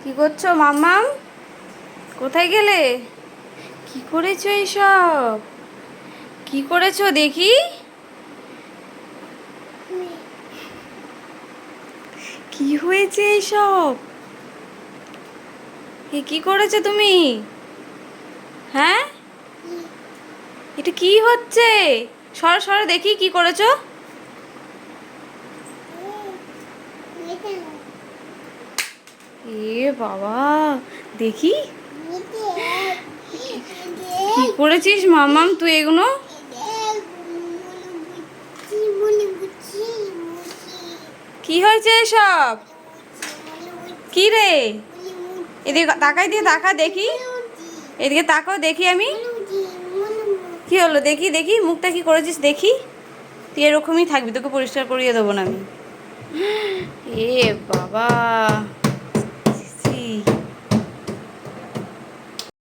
কি করছো মাম্মাম? কোথায় গেলে? কি করেছো এইসব? কি করেছো দেখি? কি হয়েছে এইসব? এ কি করেছো তুমি? হ্যাঁ, এটা কি হচ্ছে? সরো সরো দেখি কি করেছো। এ বাবা, দেখি কি করেছিস মাম্মাম তুই এগুলো? কি হয়েছে এসব? কি রে? এদিকে তাকাই দিয়ে তাকা দেখি, এদিকে তাকাও দেখি আমি। কি হলো দেখি দেখি, মুখটা কি করেছিস দেখি। তুই এরকমই থাকবি, তোকে পরিষ্কার করিয়ে দেবো না আমি। এ বাবা।